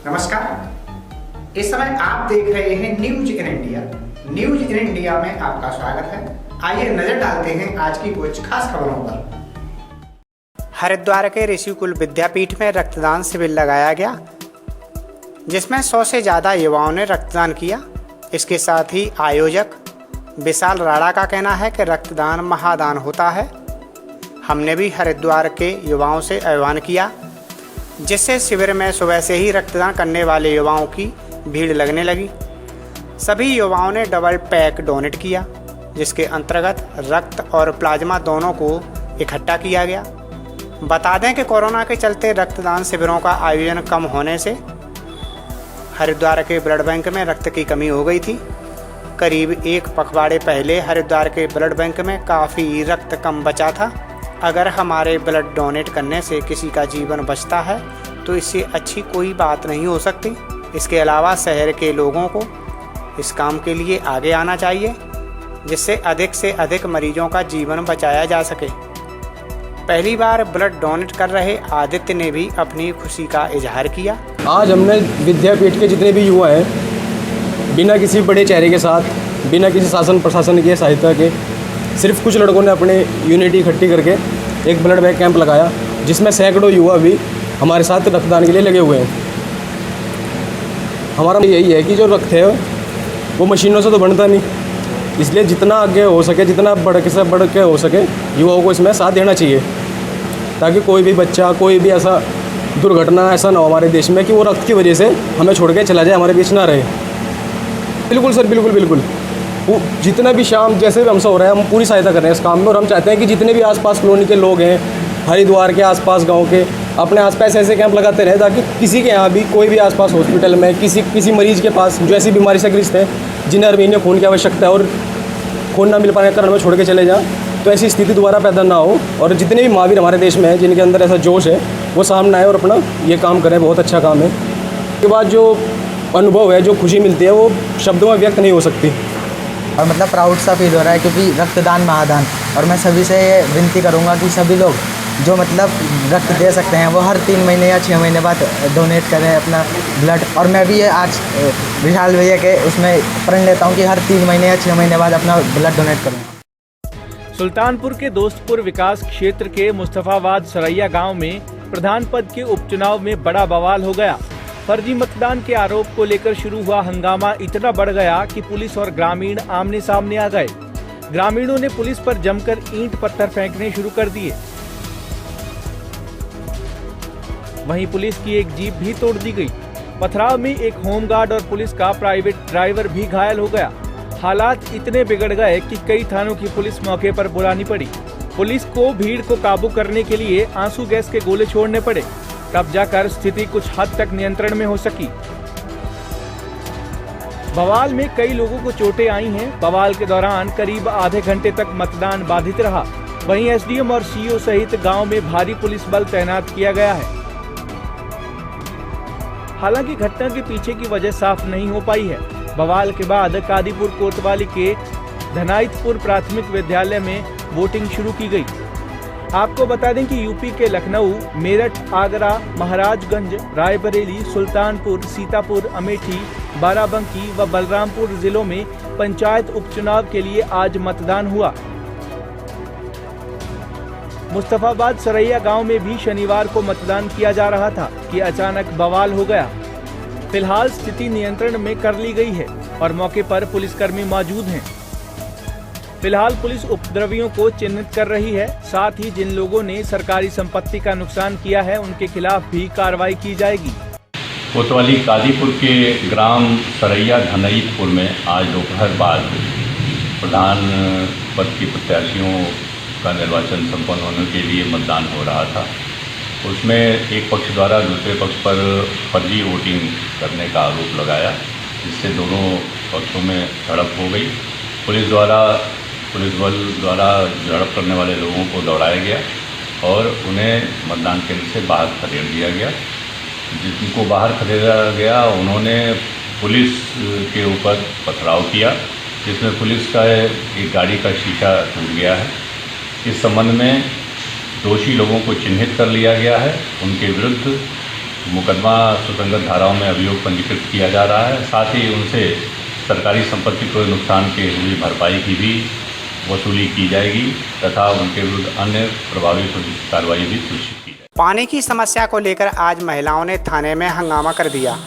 नमस्कार। इस समय आप देख रहे हैं news in India. News in India में आपका स्वागत है। आइए नजर डालते हैं आज की कुछ खास खबरों पर। हरिद्वार के ऋषिकुल विद्यापीठ में रक्तदान शिविर लगाया गया, जिसमें 100 से ज़्यादा युवाओं ने रक्तदान किया। इसके साथ ही आयोजक विशाल राणा का कहना है कि रक्तदान महादान होता है। हमने भी हरिद्वार के युवाओं से आह्वान किया, जिससे शिविर में सुबह से ही रक्तदान करने वाले युवाओं की भीड़ लगने लगी। सभी युवाओं ने डबल पैक डोनेट किया, जिसके अंतर्गत रक्त और प्लाज्मा दोनों को इकट्ठा किया गया। बता दें कि कोरोना के चलते रक्तदान शिविरों का आयोजन कम होने से हरिद्वार के ब्लड बैंक में रक्त की कमी हो गई थी। करीब एक पखवाड़े पहले हरिद्वार के ब्लड बैंक में काफ़ी रक्त कम बचा था। अगर हमारे ब्लड डोनेट करने से किसी का जीवन बचता है तो इससे अच्छी कोई बात नहीं हो सकती। इसके अलावा शहर के लोगों को इस काम के लिए आगे आना चाहिए, जिससे अधिक से अधिक मरीजों का जीवन बचाया जा सके। पहली बार ब्लड डोनेट कर रहे आदित्य ने भी अपनी खुशी का इजहार किया। आज हमने विद्यापीठ के जितने भी युवा हैं, बिना किसी बड़े चेहरे के साथ, बिना किसी शासन प्रशासन की सहायता के, सिर्फ कुछ लड़कों ने अपने यूनिटी इकट्ठी करके एक ब्लड बैंक कैंप लगाया, जिसमें सैकड़ों युवा भी हमारे साथ रक्तदान के लिए लगे हुए हैं। हमारा यही है कि जो रक्त है वो मशीनों से तो बनता नहीं, इसलिए जितना आगे हो सके, जितना बढ़ के हो सके, युवाओं को इसमें साथ देना चाहिए, ताकि कोई भी बच्चा, कोई भी ऐसा दुर्घटना ऐसा ना हो हमारे देश में कि वो रक्त की वजह से हमें छोड़ के चला जाए, हमारे बीच ना रहे। बिल्कुल सर, बिल्कुल जितना भी शाम जैसे भी हमसे हो रहा है, हम पूरी सहायता कर रहे हैं इस काम में। और हम चाहते हैं कि जितने भी आसपास कॉलोनी के लोग हैं, हरिद्वार के आसपास गांव के, अपने आसपास ऐसे कैंप लगाते रहे, ताकि किसी के यहाँ भी कोई भी आसपास हॉस्पिटल में किसी मरीज़ के पास जो ऐसी बीमारी से ग्रस्त है, जिन्हें हर महीने खून की आवश्यकता है और खून ना मिल पाने के कारण हमें छोड़ के चले जाएँ, तो ऐसी स्थिति दोबारा पैदा ना हो। और जितने भी महावीर हमारे देश में हैं, जिनके अंदर ऐसा जोश है, वो सामने आए और अपना ये काम करें। बहुत अच्छा काम है। उसके बाद जो अनुभव है, जो खुशी मिलती है, वो शब्दों में व्यक्त नहीं हो सकती। और मतलब प्राउड सा फील हो रहा है, क्योंकि रक्तदान महादान। और मैं सभी से ये विनती करूंगा कि सभी लोग जो मतलब रक्त दे सकते हैं, वो हर 3 महीने या 6 महीने बाद डोनेट करें अपना ब्लड। और मैं भी ये आज विशाल भैया के उसमें प्रण लेता हूं कि हर 3 महीने या 6 महीने बाद अपना ब्लड डोनेट करूँगा। सुल्तानपुर के दोस्तपुर विकास क्षेत्र के मुस्तफाबाद सरैया गाँव में प्रधान पद के उपचुनाव में बड़ा बवाल हो गया। फर्जी मतदान के आरोप को लेकर शुरू हुआ हंगामा इतना बढ़ गया कि पुलिस और ग्रामीण आमने सामने आ गए। ग्रामीणों ने पुलिस पर जमकर ईंट पत्थर फेंकने शुरू कर दिए। वहीं पुलिस की एक जीप भी तोड़ दी गई। पथराव में एक होमगार्ड और पुलिस का प्राइवेट ड्राइवर भी घायल हो गया। हालात इतने बिगड़ गए कि कई थानों की पुलिस मौके पर बुलानी पड़ी। पुलिस को भीड़ को काबू करने के लिए आंसू गैस के गोले छोड़ने पड़े, तब जाकर स्थिति कुछ हद तक नियंत्रण में हो सकी। बवाल में कई लोगों को चोटें आई हैं। बवाल के दौरान करीब आधे घंटे तक मतदान बाधित रहा। वहीं एसडीएम और सीओ सहित गांव में भारी पुलिस बल तैनात किया गया है। हालांकि घटना के पीछे की वजह साफ नहीं हो पाई है। बवाल के बाद कादीपुर कोतवाली के धनाइतपुर प्राथमिक विद्यालय में वोटिंग शुरू की गई। आपको बता दें कि यूपी के लखनऊ, मेरठ, आगरा, महाराजगंज, रायबरेली, सुल्तानपुर, सीतापुर, अमेठी, बाराबंकी व बलरामपुर जिलों में पंचायत उपचुनाव के लिए आज मतदान हुआ। मुस्तफाबाद सरैया गांव में भी शनिवार को मतदान किया जा रहा था कि अचानक बवाल हो गया। फिलहाल स्थिति नियंत्रण में कर ली गई है और मौके पर पुलिसकर्मी मौजूद हैं। फिलहाल पुलिस उपद्रवियों को चिन्हित कर रही है। साथ ही जिन लोगों ने सरकारी संपत्ति का नुकसान किया है, उनके खिलाफ भी कार्रवाई की जाएगी। कोतवाली कादीपुर के ग्राम सरैया धनाइतपुर में आज दोपहर बाद प्रधान पद के प्रत्याशियों का निर्वाचन संपन्न होने के लिए मतदान हो रहा था। उसमें एक पक्ष द्वारा दूसरे पक्ष पर फर्जी वोटिंग करने का आरोप लगाया, जिससे दोनों पक्षों में झड़प हो गई। पुलिस बल द्वारा झड़प करने वाले लोगों को दौड़ाया गया और उन्हें मतदान केंद्र से बाहर खदेड़ दिया गया। जिनको बाहर खदेड़ा गया, उन्होंने पुलिस के ऊपर पथराव किया, जिसमें पुलिस का एक गाड़ी का शीशा टूट गया है। इस संबंध में दोषी लोगों को चिन्हित कर लिया गया है। उनके विरुद्ध मुकदमा सुसंगत धाराओं में अभियोग पंजीकृत किया जा रहा है। साथ ही उनसे सरकारी संपत्ति को नुकसान के हुई भरपाई की भी वसूली की जाएगी तथा उनके विरुद्ध अन्य प्रभावी कार्रवाई भी सुनिश्चित की जाएगी। पानी की समस्या को लेकर आज महिलाओं ने थाने में हंगामा कर दिया।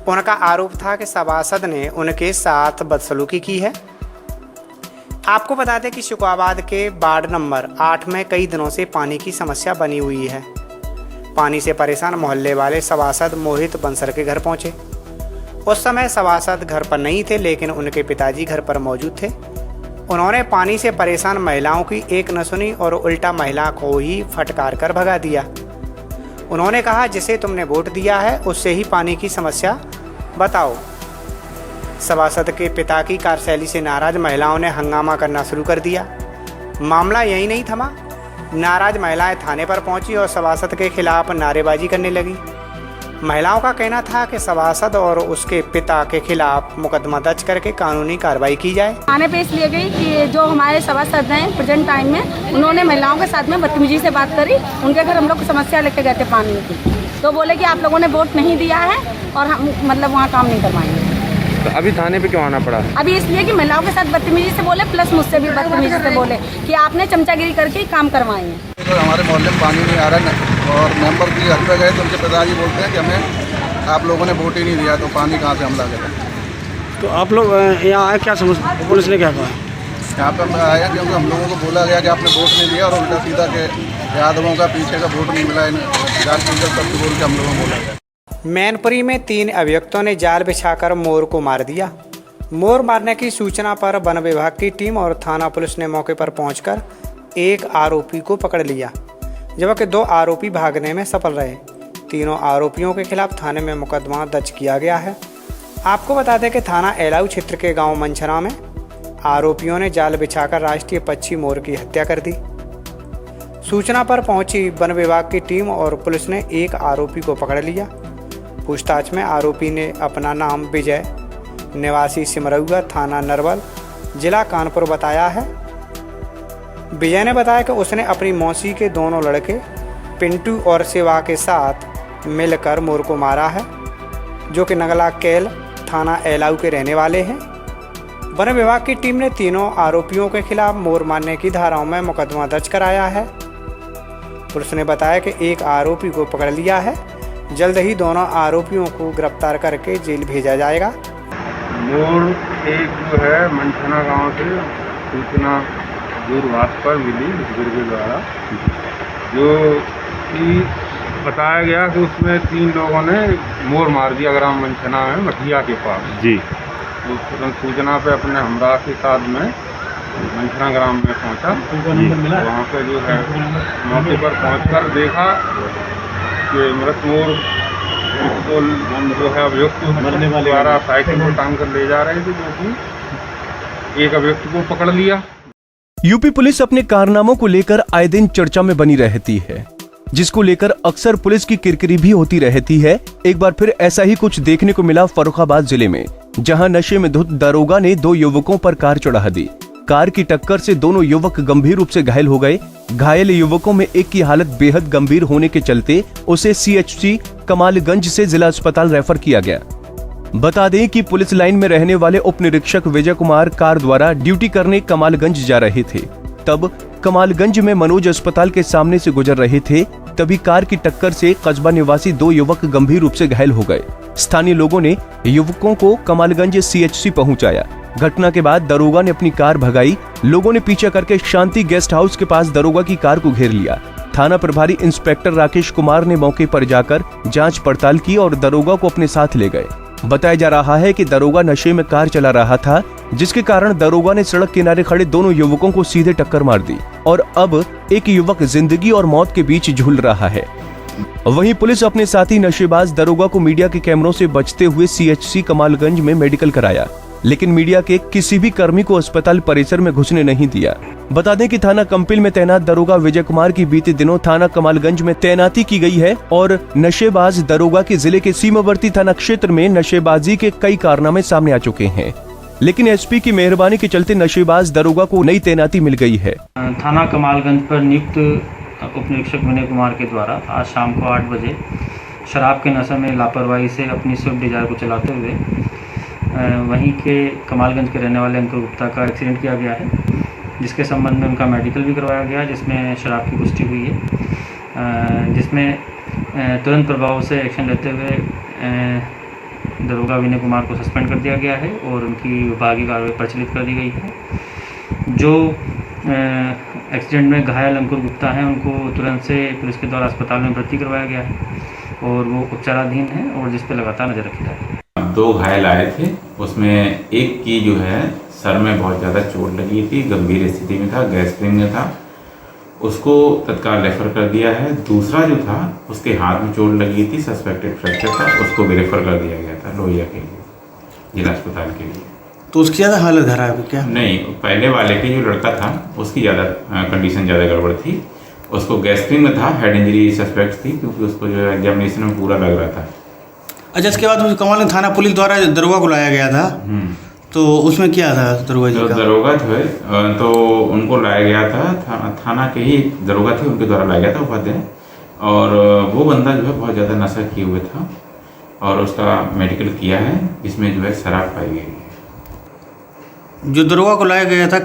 उनका आरोप था कि सभासद ने उनके साथ बदसलूकी की है। आपको बता दें कि शुक्राबाद के वार्ड नंबर 8 में कई दिनों से पानी की समस्या बनी हुई है। पानी से परेशान मोहल्ले वाले सभासद मोहित बंसर के घर पहुंचे। उस समय सभासद घर पर नहीं थे, लेकिन उनके पिताजी घर पर मौजूद थे। उन्होंने पानी से परेशान महिलाओं की एक न सुनी और उल्टा महिला को ही फटकार कर भगा दिया। उन्होंने कहा, जिसे तुमने वोट दिया है उससे ही पानी की समस्या बताओ। सभासद के पिता की कार्यशैली से नाराज महिलाओं ने हंगामा करना शुरू कर दिया। मामला यही नहीं थमा। नाराज महिलाएं थाने पर पहुंची और सभासद के खिलाफ नारेबाजी करने लगी। महिलाओं का कहना था कि सभासद और उसके पिता के खिलाफ मुकदमा दर्ज करके कानूनी कार्रवाई की जाए। थाने पे इसलिए गई कि जो हमारे सभासद हैं प्रेजेंट टाइम में, उन्होंने महिलाओं के साथ में बदतमीजी से बात करी। उनके घर हम लोग समस्या लेके गए थे पानी की, तो बोले कि आप लोगों ने वोट नहीं दिया है और हम मतलब वहाँ काम नहीं करवाएंगे। तो अभी थाने पे क्यों आना पड़ा? अभी इसलिए कि महिलाओं के साथ बदतमीजी से बोले, प्लस मुझसे भी बदतमीजी से बोले कि आपने चमचागिरी करके ही काम करवाएंगे। तो हमारे मोहल्ले में पानी नहीं आ रहा है और मेंबर की घर पे गए तो उनके पिताजी बोलते हैं कि हमें आप लोगों ने वोट ही नहीं दिया, तो पानी कहाँ से हमला करें। तो आप लोग यहाँ आए, क्या समझ पुलिस ने क्या कहा? यहाँ पे मैं आया क्योंकि हम लोगों को बोला गया कि आपने वोट नहीं दिया और उल्टा सीधा के यादवों का पीछे का वोट नहीं मिला, जाल सब बोल के हम लोगों को बोला गया। मैनपुरी में 3 अभियुक्तों ने जाल बिछाकर मोर को मार दिया। मोर मारने की सूचना पर वन विभाग की टीम और थाना पुलिस ने मौके पर पहुंचकर एक आरोपी को पकड़ लिया, जबकि 2 आरोपी भागने में सफल रहे। तीनों आरोपियों के खिलाफ थाने में मुकदमा दर्ज किया गया है। आपको बता दें कि थाना एलाऊ क्षेत्र के गांव मंछना में आरोपियों ने जाल बिछाकर राष्ट्रीय पक्षी मोर की हत्या कर दी। सूचना पर पहुंची वन विभाग की टीम और पुलिस ने एक आरोपी को पकड़ लिया। पूछताछ में आरोपी ने अपना नाम विजय, निवासी सिमरौगा, थाना नरवल, जिला कानपुर बताया है। विजय ने बताया कि उसने अपनी मौसी के दोनों लड़के पिंटू और शिवा के साथ मिलकर मोर को मारा है, जो कि नगला केल थाना एलाऊ के रहने वाले हैं। वन विभाग की टीम ने तीनों आरोपियों के खिलाफ मोर मारने की धाराओं में मुकदमा दर्ज कराया है। पुलिस ने बताया कि एक आरोपी को पकड़ लिया है। जल्द ही दोनों आरोपियों को गिरफ्तार करके जेल भेजा जाएगा। मोर एक जो है मंछना गांव से सूचना दूरभाष पर मिली बुजुर्ग द्वारा, जो कि बताया गया कि उसमें 3 लोगों ने मोर मार दिया ग्राम मंछना में मठिया के पास जी। तो तुरंत सूचना पे अपने हमराह के साथ में मंछना ग्राम में पहुंचा। वहाँ पे जो है मौके पर पहुंचकर देखा कि मृत मोर जो है अभियुक्त मरने वाले द्वारा साइकिल को टांग कर ले जा रहे थे, जो कि एक अभियुक्त को पकड़ लिया। यूपी पुलिस अपने कारनामों को लेकर आए दिन चर्चा में बनी रहती है, जिसको लेकर अक्सर पुलिस की किरकिरी भी होती रहती है। एक बार फिर ऐसा ही कुछ देखने को मिला फर्रुखाबाद जिले में, जहां नशे में धुत दरोगा ने 2 युवकों पर कार चढ़ा दी। कार की टक्कर से दोनों युवक गंभीर रूप से घायल हो गए। घायल युवकों में एक की हालत बेहद गंभीर होने के चलते उसे CHC कमालगंज से जिला अस्पताल रेफर किया गया। बता दें कि पुलिस लाइन में रहने वाले उप निरीक्षक विजय कुमार कार द्वारा ड्यूटी करने कमालगंज जा रहे थे। तब कमालगंज में मनोज अस्पताल के सामने से गुजर रहे थे, तभी कार की टक्कर से कस्बा निवासी 2 युवक गंभीर रूप से घायल हो गए। स्थानीय लोगों ने युवकों को कमालगंज CHC पहुंचाया। घटना के बाद दरोगा ने अपनी कार भगाई। लोगों ने पीछा करके शांति गेस्ट हाउस के पास दरोगा की कार को घेर लिया। थाना प्रभारी इंस्पेक्टर राकेश कुमार ने मौके पर जाकर जांच पड़ताल की और दरोगा को अपने साथ ले गए। बताया जा रहा है कि दरोगा नशे में कार चला रहा था, जिसके कारण दरोगा ने सड़क किनारे खड़े दोनों युवकों को सीधे टक्कर मार दी और अब एक युवक जिंदगी और मौत के बीच झूल रहा है। वहीं पुलिस अपने साथी नशेबाज दरोगा को मीडिया के कैमरों से बचते हुए CHC कमालगंज में मेडिकल कराया, लेकिन मीडिया के किसी भी कर्मी को अस्पताल परिसर में घुसने नहीं दिया। बता दें कि थाना कंपिल में तैनात दरोगा विजय कुमार की बीते दिनों थाना कमालगंज में तैनाती की गई है और नशेबाज दरोगा के जिले के सीमावर्ती थाना क्षेत्र में नशेबाजी के कई कारनामे सामने आ चुके हैं, लेकिन SP की मेहरबानी के चलते नशेबाज दरोगा को नई तैनाती मिल गई है। थाना कमालगंज पर नियुक्त उप निरीक्षक विनय कुमार के द्वारा आज शाम को 8 बजे शराब के नशे में लापरवाही से अपनी स्विफ्ट डिजायर को चलाते हुए वहीं के कमालगंज के रहने वाले अंकुर गुप्ता का एक्सीडेंट किया गया है, जिसके संबंध में उनका मेडिकल भी करवाया गया, जिसमें शराब की पुष्टि हुई है, जिसमें तुरंत प्रभाव से एक्शन लेते हुए दरोगा विनय कुमार को सस्पेंड कर दिया गया है और उनकी विभागीय कार्रवाई प्रचलित कर दी गई है। जो एक्सीडेंट में घायल अंकुर गुप्ता हैं उनको तुरंत से पुलिस के द्वारा अस्पताल में भर्ती करवाया गया है और वो उपचाराधीन है और जिस पर लगातार नज़र रखी जा रही है। 2 घायल आए थे, उसमें एक की जो है सर में बहुत ज़्यादा चोट लगी थी, गंभीर स्थिति में था, गैस्ट्रिक में था, उसको तत्काल रेफर कर दिया है। दूसरा जो था उसके हाथ में चोट लगी थी, सस्पेक्टेड फ्रैक्चर था, उसको भी रेफर कर दिया गया था लोहिया के लिए, जिला अस्पताल के लिए। तो उसकी ज़्यादा हालत खराब है क्या? नहीं, पहले वाले के जो लड़का था उसकी ज़्यादा कंडीशन ज़्यादा गड़बड़ थी, उसको गैस्ट्रिक में था, हेड इंजरी सस्पेक्ट थी, क्योंकि उसको जो एग्जामिनेशन में पूरा लग रहा था। अच्छा, इसके बाद कमालगंज थाना पुलिस द्वारा दरोगा को लाया गया था, तो उसमें क्या था दरोगा जी का? दरोगा जो है तो उनको लाया गया था, थाना के ही दरोगा थे, उनके द्वारा लाया गया था उपाध्याय, और वो बंदा जो है बहुत ज़्यादा नशा किए हुए था और उसका मेडिकल किया है, जिसमें जो है शराब पाई गई है। जो दरोगा को लाया गया था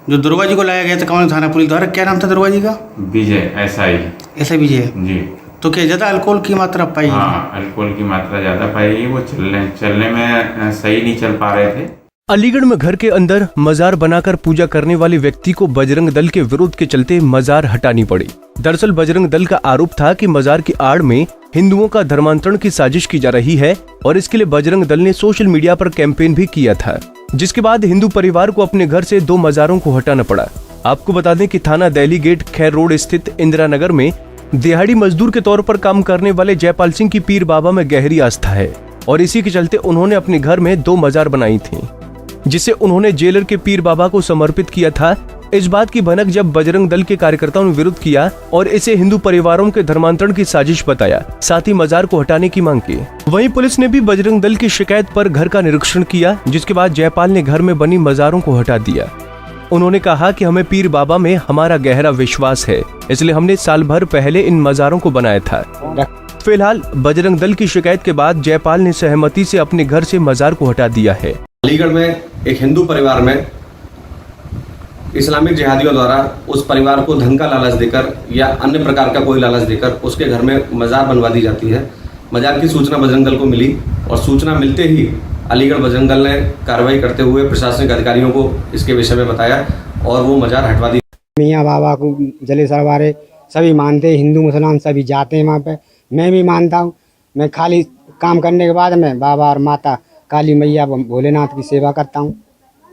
जो दरोगा जी को लाया गया था कमालगंज थाना पुलिस द्वारा, क्या नाम था दरोगा जी का? विजय, ऐसा विजय जी। तो क्या ज़्यादा अल्कोहल की मात्रा पाई? हाँ, अल्कोहल की मात्रा ज़्यादा पाई गई, वो चलने में सही नहीं चल पा रहे थे। अलीगढ़ में घर के अंदर मजार बनाकर पूजा करने वाले व्यक्ति को बजरंग दल के विरोध के चलते मजार हटानी पड़ी। दरअसल बजरंग दल का आरोप था कि मजार की आड़ में हिंदुओं का धर्मांतरण की साजिश की जा रही है और इसके लिए बजरंग दल ने सोशल मीडिया पर कैंपेन भी किया था, जिसके बाद हिंदू परिवार को अपने घर से 2 मजारों को हटाना पड़ा। आपको बता दें कि थाना दिल्ली गेट खैर रोड स्थित इंदिरा नगर में दिहाड़ी मजदूर के तौर पर काम करने वाले जयपाल सिंह की पीर बाबा में गहरी आस्था है और इसी के चलते उन्होंने अपने घर में 2 मजार बनाई थी, जिसे उन्होंने जेलर के पीर बाबा को समर्पित किया था। इस बात की भनक जब बजरंग दल के कार्यकर्ताओं ने विरोध किया और इसे हिंदू परिवारों के धर्मांतरण की साजिश बताया, साथ ही मजार को हटाने की मांग की। वहीं पुलिस ने भी बजरंग दल की शिकायत पर घर का निरीक्षण किया, जिसके बाद जयपाल ने घर में बनी मजारों को हटा दिया। उन्होंने कहा कि हमें पीर बाबा में हमारा गहरा विश्वास है, इसलिए हमने साल भर पहले इन मजारों को बनाया था। फिलहाल बजरंग दल की शिकायत के बाद जयपाल ने सहमति से अपने घर से मजार को हटा दिया है। अलीगढ़ में एक हिंदू परिवार में इस्लामिक जिहादियों द्वारा उस परिवार को धन का लालच देकर या अन्य प्रकार का कोई लालच देकर उसके घर में मजार बनवा दी जाती है। मजार की सूचना बजरंग दल को मिली और सूचना मिलते ही अलीगढ़ बजरंग दल ने कार्रवाई करते हुए प्रशासनिक अधिकारियों को इसके विषय में बताया और वो मजार हटवा दी। मियाँ बाबा को जलेसर वाले सभी मानते, हिंदू मुसलमान सभी जाते हैं वहाँ पे, मैं भी मानता हूँ। मैं खाली काम करने के बाद मैं बाबा और माता काली मैया भोलेनाथ की सेवा करता हूँ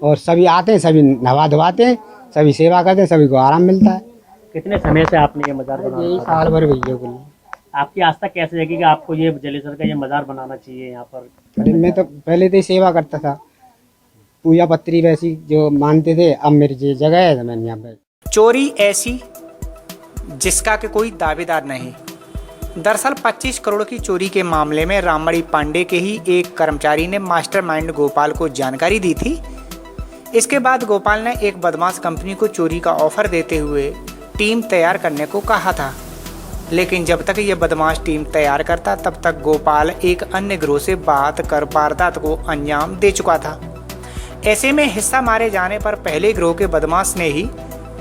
और सभी आते हैं, सभी नहा धोवाते हैं, सभी सेवा करते हैं, सभी को आराम मिलता है। कितने समय से आपने ये मजार बनाया? यही साल भर भैया को। आपकी आस्था कैसे जगी कि आपको ये जलेसर का ये मजार बनाना चाहिए यहाँ पर? मैं तो पहले तो सेवा करता था, पूजा पत्री वैसी जो मानते थे, अब मेरी ये जगह है तो मैंने यहाँ पे। चोरी ऐसी जिसका कि कोई दावेदार नहीं। दरअसल 25 करोड़ की चोरी के मामले में राममणि पांडे के ही एक कर्मचारी ने मास्टरमाइंड गोपाल को जानकारी दी थी। इसके बाद गोपाल ने एक बदमाश कंपनी को चोरी का ऑफर देते हुए टीम तैयार करने को कहा था, लेकिन जब तक ये बदमाश टीम तैयार करता तब तक गोपाल एक अन्य गिरोह से बात कर वारदात को अंजाम दे चुका था। ऐसे में हिस्सा मारे जाने पर पहले गिरोह के बदमाश ने ही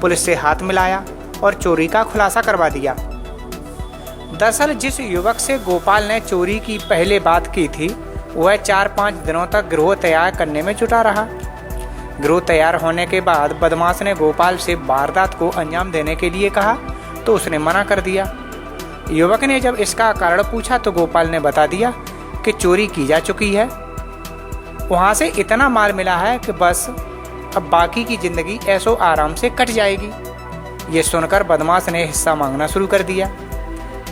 पुलिस से हाथ मिलाया और चोरी का खुलासा करवा दिया। दरअसल जिस युवक से गोपाल ने चोरी की पहले बात की थी वह 4-5 दिनों तक गिरोह तैयार करने में जुटा रहा। गिरोह तैयार होने के बाद बदमाश ने गोपाल से वारदात को अंजाम देने के लिए कहा तो उसने मना कर दिया। युवक ने जब इसका कारण पूछा तो गोपाल ने बता दिया कि चोरी की जा चुकी है, वहाँ से इतना माल मिला है कि बस अब बाकी की जिंदगी ऐसो आराम से कट जाएगी। ये सुनकर बदमाश ने हिस्सा मांगना शुरू कर दिया।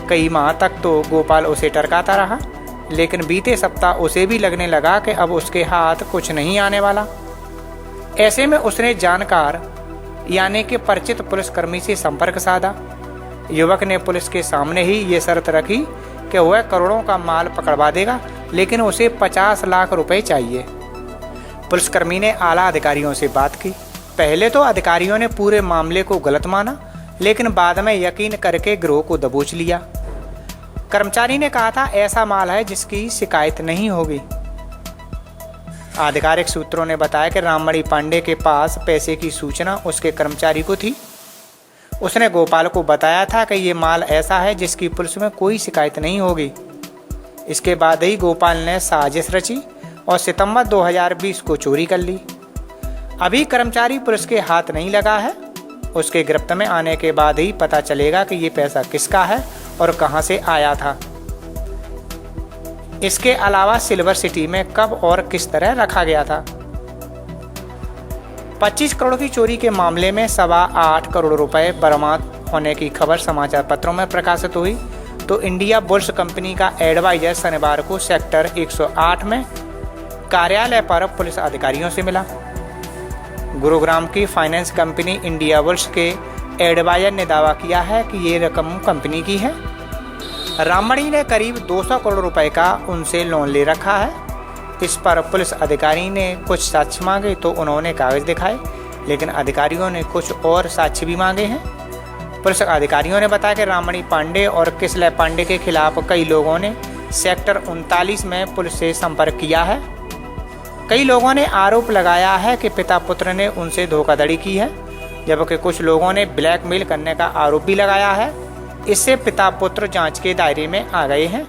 कई माह तक तो गोपाल उसे टरकाता रहा, लेकिन बीते सप्ताह उसे भी लगने लगा कि अब उसके हाथ कुछ नहीं आने वाला। ऐसे में उसने जानकार यानी कि परिचित पुलिसकर्मी से संपर्क साधा। युवक ने पुलिस के सामने ही ये शर्त रखी कि वह करोड़ों का माल पकड़वा देगा, लेकिन उसे 50 लाख रुपए चाहिए। पुलिसकर्मी ने आला अधिकारियों से बात की। पहले तो अधिकारियों ने पूरे मामले को गलत माना, लेकिन बाद में यकीन करके गिरोह को दबोच लिया। कर्मचारी ने कहा था ऐसा माल है जिसकी शिकायत नहीं होगी। आधिकारिक सूत्रों ने बताया कि राममणि पांडे के पास पैसे की सूचना उसके कर्मचारी को थी। उसने गोपाल को बताया था कि ये माल ऐसा है जिसकी पुलिस में कोई शिकायत नहीं होगी। इसके बाद ही गोपाल ने साजिश रची और सितंबर 2020 को चोरी कर ली। अभी कर्मचारी पुलिस के हाथ नहीं लगा है। उसके गिरफ्त में आने के बाद ही पता चलेगा कि ये पैसा किसका है और कहां से आया था। इसके अलावा सिल्वर सिटी में कब और किस तरह रखा गया था। 25 करोड़ की चोरी के मामले में 8.25 करोड़ रुपए बरामद होने की खबर समाचार पत्रों में प्रकाशित हुई तो इंडिया बुल्स कंपनी का एडवाइजर शनिवार को सेक्टर 108 में कार्यालय पर पुलिस अधिकारियों से मिला। गुरुग्राम की फाइनेंस कंपनी इंडिया बुल्स के एडवाइजर ने दावा किया है कि ये रकम कंपनी की है। राममणि ने करीब 200 करोड़ रुपए का उनसे लोन ले रखा है। इस पर पुलिस अधिकारी ने कुछ साक्ष्य मांगे तो उन्होंने कागज दिखाए, लेकिन अधिकारियों ने कुछ और साक्ष्य भी मांगे हैं। पुलिस अधिकारियों ने बताया कि राममणि पांडे और किसलय पांडे के खिलाफ कई लोगों ने सेक्टर 39 में पुलिस से संपर्क किया है। कई लोगों ने आरोप लगाया है कि पिता पुत्र ने उनसे धोखाधड़ी की है, जबकि कुछ लोगों ने ब्लैकमेल करने का आरोप भी लगाया है। इससे पिता पुत्र जांच के दायरे में आ गए हैं।